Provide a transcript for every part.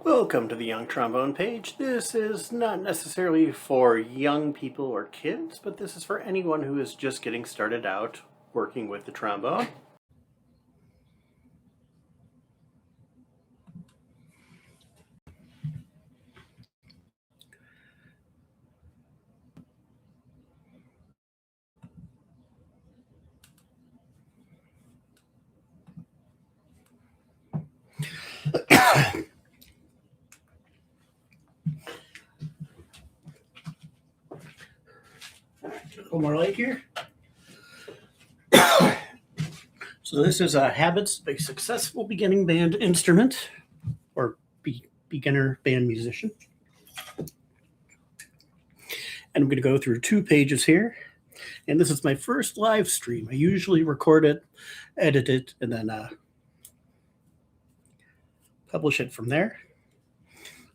Welcome to the Young Trombone page. This is not necessarily for young people or kids, but this is for anyone who is just getting started out working with the trombone. A little more light here. So this is Habits of a Successful Beginning Band Instrument, or beginner band musician. And I'm going to go through 2 pages here. And this is my first live stream. I usually record it, edit it, and then publish it from there.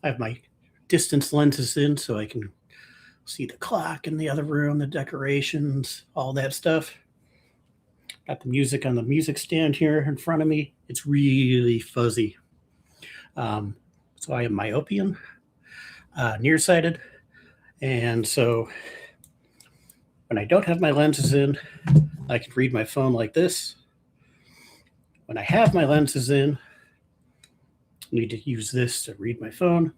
I have my distance lenses in so I can see the clock in the other room, the decorations, all that stuff. Got the music on the music stand here in front of me. It's really fuzzy. So I am myopian, nearsighted. And so when I don't have my lenses in, I can read my phone like this. When I have my lenses in, I need to use this to read my phone.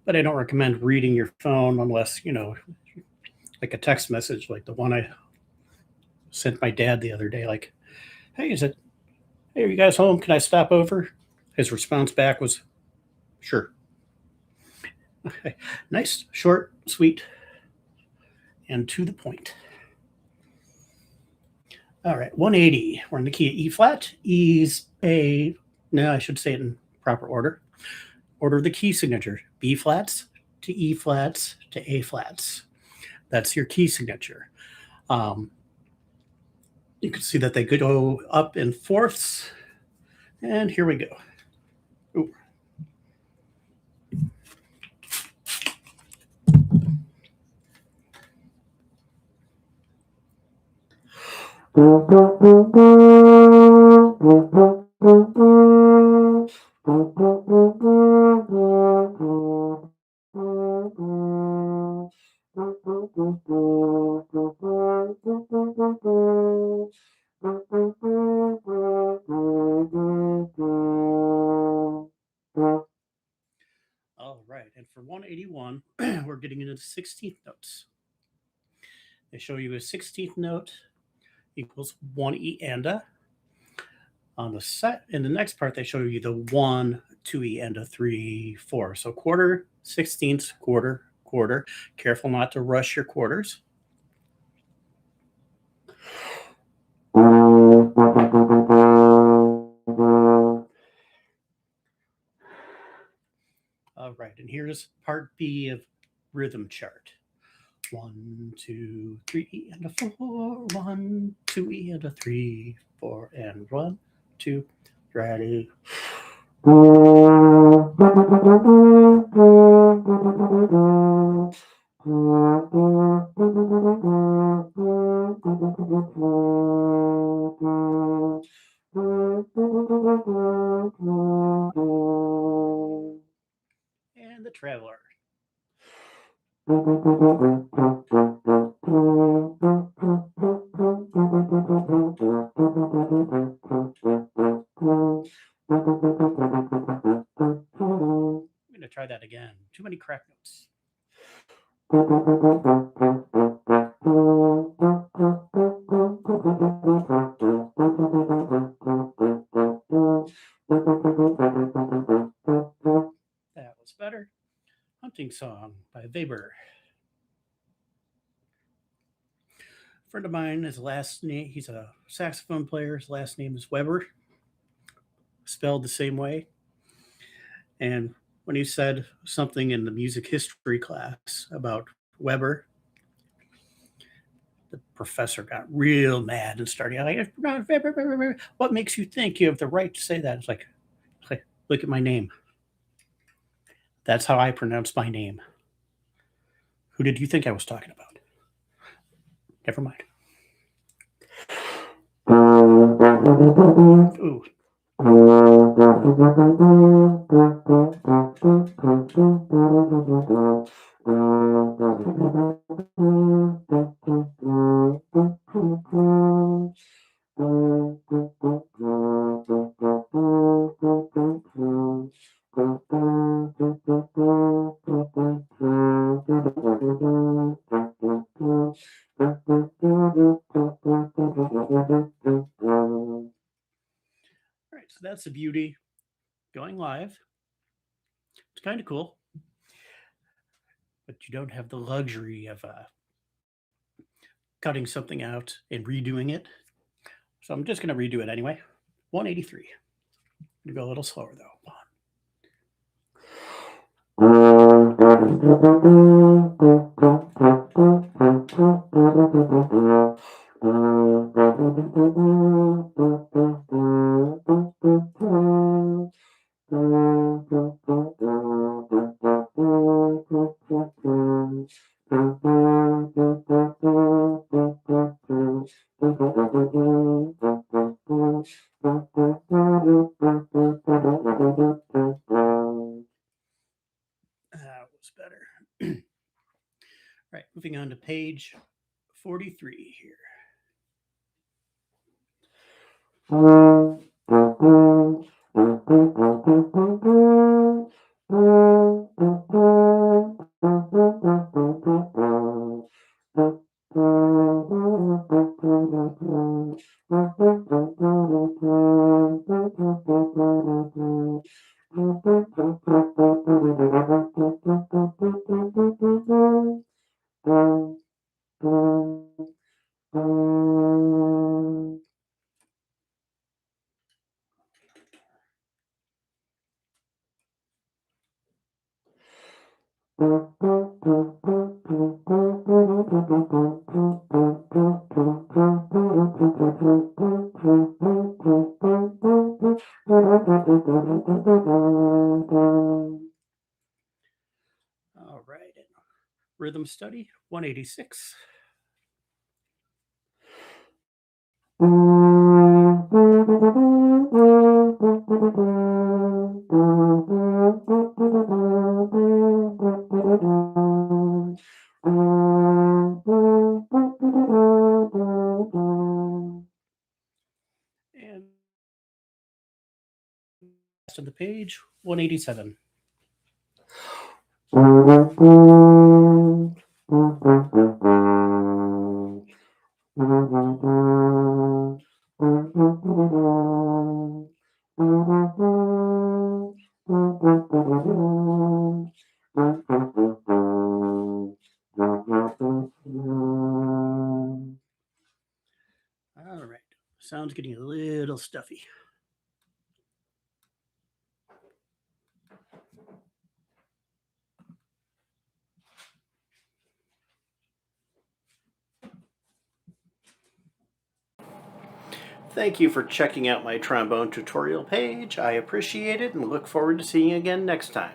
But I don't recommend reading your phone unless, like a text message like the one I sent my dad the other day, like, hey, are you guys home? Can I stop over? His response back was, sure. Nice, short, sweet, and to the point. All right, 180. We're in the key of E flat. I should say it in proper order. Order of the key signature: B flats to E flats to A flats. That's your key signature. You can see that they could go up in fourths. And here we go. Ooh. All right, and for 181, we're getting into 16th notes. They show you a 16th note equals 1 E and a. On the set, in the next part, they show you the 1, 2 E and a, 3, 4. So quarter, 16ths, quarter, quarter. Careful not to rush your quarters. All right, and here's part B of rhythm chart. 1, 2, 3 E and a 4. 1, 2 E and a 3, 4, and 1, 2, ready. And the traveler. I'm going to try that again. Too many crack notes. That was better. Hunting Song by Weber. A friend of mine, his last name, he's a saxophone player. His last name is Weber, spelled the same way. And when he said something in the music history class about Weber, the professor got real mad and started like, what makes you think you have the right to say that? It's like, look at my name. That's how I pronounce my name. Who did you think I was talking about? Never mind. Ooh. All right, so that's the beauty going live. It's kind of cool, but you don't have the luxury of cutting something out and redoing it. So I'm just going to redo it anyway. 183. I'm going to go a little slower though. That was better. All right, moving on to page 43 here. All right, rhythm study 186. And last of the page 187. All right, sound's getting a little stuffy. Thank you for checking out my trombone tutorial page. I appreciate it and look forward to seeing you again next time.